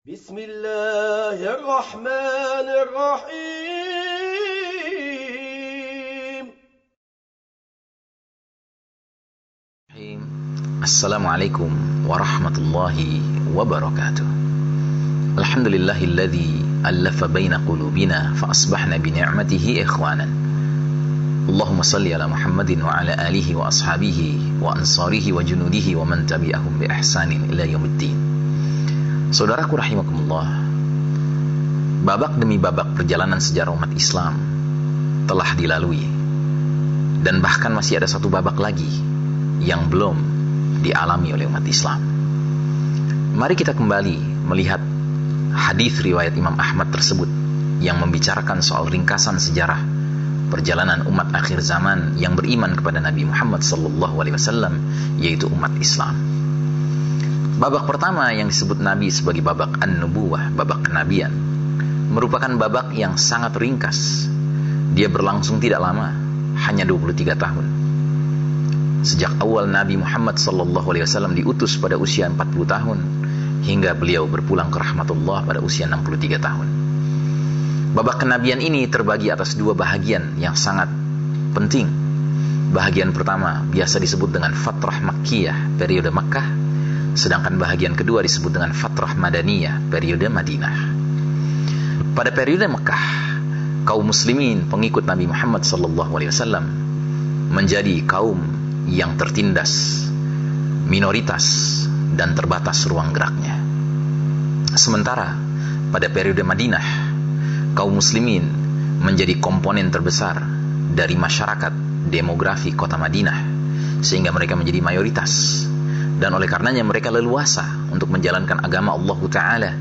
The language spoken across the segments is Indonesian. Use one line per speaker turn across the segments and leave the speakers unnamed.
بسم الله الرحمن الرحيم.
Assalamualaikum warahmatullahi wabarakatuh. Alhamdulillahilladzi allafa baina qulubina fa asbahna bi ni'matihi ikhwanan. Allahumma salli ala Muhammadin wa ala alihi wa ashabihi wa ansarihi wa junudihi wa man tabi'ahum bi ihsanin ila yaumiddin. Saudaraku rahimakumullah, babak demi babak perjalanan sejarah umat Islam telah dilalui, dan bahkan masih ada satu babak lagi yang belum dialami oleh umat Islam. Mari kita kembali melihat hadis riwayat Imam Ahmad tersebut yang membicarakan soal ringkasan sejarah perjalanan umat akhir zaman yang beriman kepada Nabi Muhammad SAW, yaitu umat Islam. Babak pertama yang disebut Nabi sebagai babak an-nubuwah, babak kenabian, merupakan babak yang sangat ringkas. Dia berlangsung tidak lama, hanya 23 tahun. Sejak awal Nabi Muhammad SAW diutus pada usia 40 tahun, hingga beliau berpulang ke rahmatullah pada usia 63 tahun. Babak kenabian ini terbagi atas dua bahagian yang sangat penting. Bahagian pertama biasa disebut dengan Fatrah Makkiyah, periode Makkah, sedangkan bahagian kedua disebut dengan Fatrah Madaniyah, periode Madinah. Pada periode Mekah, kaum muslimin pengikut Nabi Muhammad SAW menjadi kaum yang tertindas, minoritas, dan terbatas ruang geraknya. Sementara pada periode Madinah, kaum muslimin menjadi komponen terbesar dari masyarakat demografi kota Madinah, sehingga mereka menjadi mayoritas. Dan oleh karenanya mereka leluasa untuk menjalankan agama Allah Ta'ala,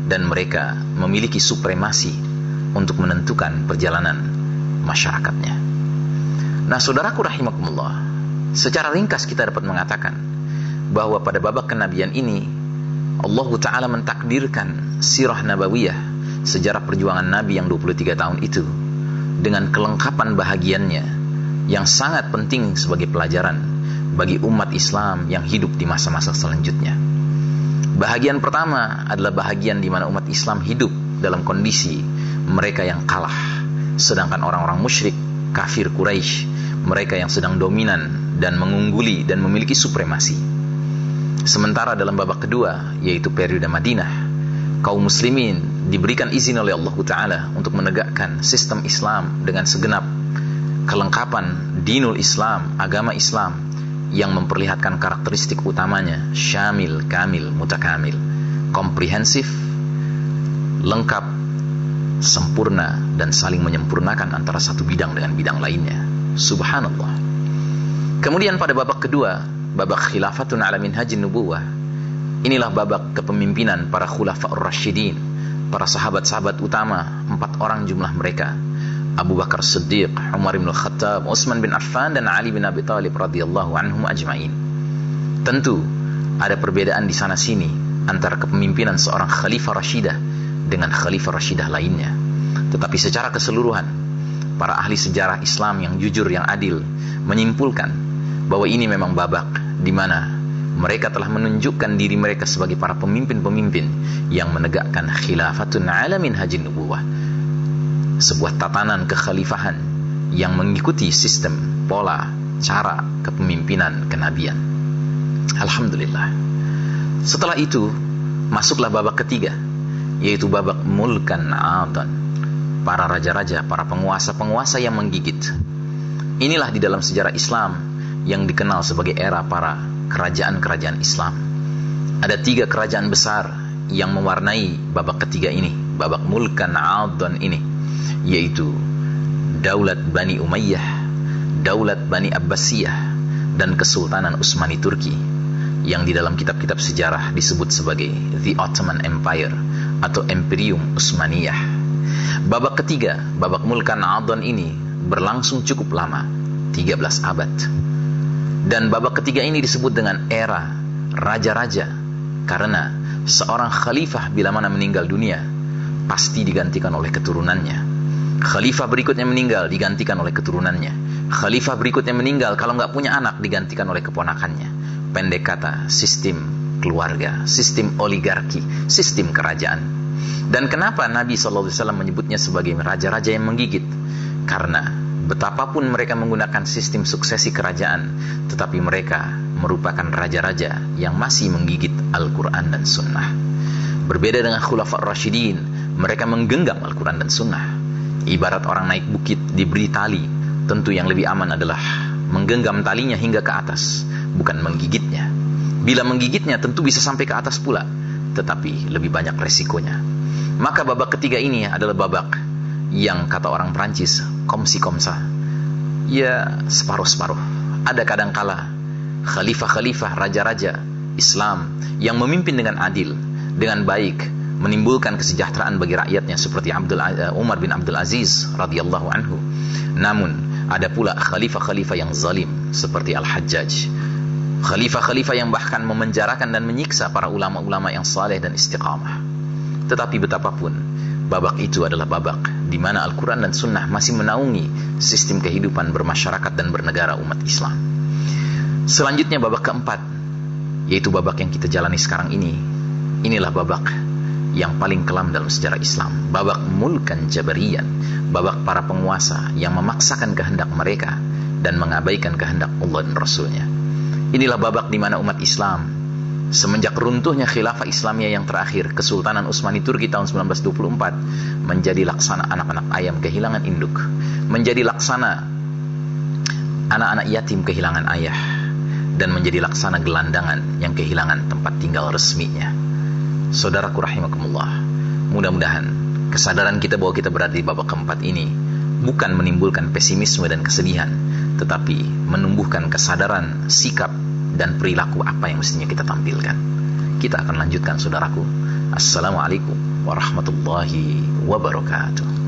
dan mereka memiliki supremasi untuk menentukan perjalanan masyarakatnya. Nah, saudaraku rahimakumullah, secara ringkas kita dapat mengatakan bahwa pada babak kenabian ini Allah Ta'ala mentakdirkan sirah nabawiyah, sejarah perjuangan Nabi yang 23 tahun itu, dengan kelengkapan bahagiannya yang sangat penting sebagai pelajaran bagi umat Islam yang hidup di masa-masa selanjutnya. Bahagian pertama adalah bahagian di mana umat Islam hidup dalam kondisi mereka yang kalah, sedangkan orang-orang musyrik, kafir Quraisy, mereka yang sedang dominan dan mengungguli dan memiliki supremasi. Sementara dalam babak kedua, yaitu periode Madinah, kaum muslimin diberikan izin oleh Allah Ta'ala untuk menegakkan sistem Islam dengan segenap kelengkapan dinul Islam, agama Islam, yang memperlihatkan karakteristik utamanya syamil, kamil, mutakamil, komprehensif, lengkap, sempurna, dan saling menyempurnakan antara satu bidang dengan bidang lainnya. Subhanallah. Kemudian pada babak kedua, babak khilafatun ala minhajin nubuwah, inilah babak kepemimpinan para khulafa'ur rasyidin, para sahabat-sahabat utama, 4 orang jumlah mereka: Abu Bakar Siddiq, Umar bin Khattab, Utsman bin Affan, dan Ali bin Abi Thalib radhiyallahu anhum ajma'in. Tentu ada perbedaan di sana sini antara kepemimpinan seorang khalifah rasyidah dengan khalifah rasyidah lainnya. Tetapi secara keseluruhan, para ahli sejarah Islam yang jujur, yang adil, menyimpulkan bahwa ini memang babak di mana mereka telah menunjukkan diri mereka sebagai para pemimpin-pemimpin yang menegakkan khilafatun ala minhajin nubuwah, sebuah tatanan kekhalifahan yang mengikuti sistem, pola, cara kepemimpinan kenabian. Alhamdulillah. Setelah itu masuklah babak ketiga, yaitu babak mulkan adan, para raja-raja, para penguasa-penguasa yang menggigit. Inilah di dalam sejarah Islam yang dikenal sebagai era para kerajaan-kerajaan Islam. Ada 3 kerajaan besar yang mewarnai babak ketiga ini, babak mulkan adan ini, yaitu Daulat Bani Umayyah, Daulat Bani Abbasiyah, dan Kesultanan Utsmani Turki, yang di dalam kitab-kitab sejarah disebut sebagai The Ottoman Empire atau Imperium Utsmaniyah. Babak ketiga, babak mulkan adan ini berlangsung cukup lama, 13 abad. Dan babak ketiga ini disebut dengan era raja-raja, karena seorang khalifah bila mana meninggal dunia pasti digantikan oleh keturunannya. Khalifah berikutnya meninggal, digantikan oleh keturunannya. Khalifah berikutnya meninggal, kalau nggak punya anak, digantikan oleh keponakannya. Pendek kata, sistem keluarga, sistem oligarki, sistem kerajaan. Dan kenapa Nabi SAW menyebutnya sebagai raja-raja yang menggigit? Karena betapapun mereka menggunakan sistem suksesi kerajaan, tetapi mereka merupakan raja-raja yang masih menggigit Al-Quran dan Sunnah. Berbeda dengan Khulafa Ar-Rasyidin, mereka menggenggam Al-Quran dan Sunnah. Ibarat orang naik bukit diberi tali, tentu yang lebih aman adalah menggenggam talinya hingga ke atas, bukan menggigitnya. Bila menggigitnya tentu bisa sampai ke atas pula, tetapi lebih banyak resikonya. Maka babak ketiga ini adalah babak yang kata orang Prancis, comme si comme ça. Ya, separuh-separuh. Ada kadangkala khalifah-khalifah, raja-raja Islam yang memimpin dengan adil, dengan baik, menimbulkan kesejahteraan bagi rakyatnya seperti Umar bin Abdul Aziz radhiyallahu anhu. Namun ada pula khalifah-khalifah yang zalim seperti Al-Hajjaj. Khalifah-khalifah yang bahkan memenjarakan dan menyiksa para ulama-ulama yang saleh dan istiqamah. Tetapi betapapun, babak itu adalah babak di mana Al-Quran dan Sunnah masih menaungi sistem kehidupan bermasyarakat dan bernegara umat Islam. Selanjutnya babak keempat, yaitu babak yang kita jalani sekarang ini. Inilah babak yang paling kelam dalam sejarah Islam, babak mulkan jabariyan, babak para penguasa yang memaksakan kehendak mereka dan mengabaikan kehendak Allah dan Rasulnya. Inilah babak di mana umat Islam semenjak runtuhnya khilafah Islamiyah yang terakhir, Kesultanan Utsmani Turki tahun 1924, menjadi laksana anak-anak ayam kehilangan induk, menjadi laksana anak-anak yatim kehilangan ayah, dan menjadi laksana gelandangan yang kehilangan tempat tinggal resminya. Saudaraku rahimakumullah, mudah-mudahan kesadaran kita bahwa kita berada di babak keempat ini bukan menimbulkan pesimisme dan kesedihan, tetapi menumbuhkan kesadaran, sikap, dan perilaku apa yang mestinya kita tampilkan. Kita akan lanjutkan, saudaraku. Assalamualaikum warahmatullahi wabarakatuh.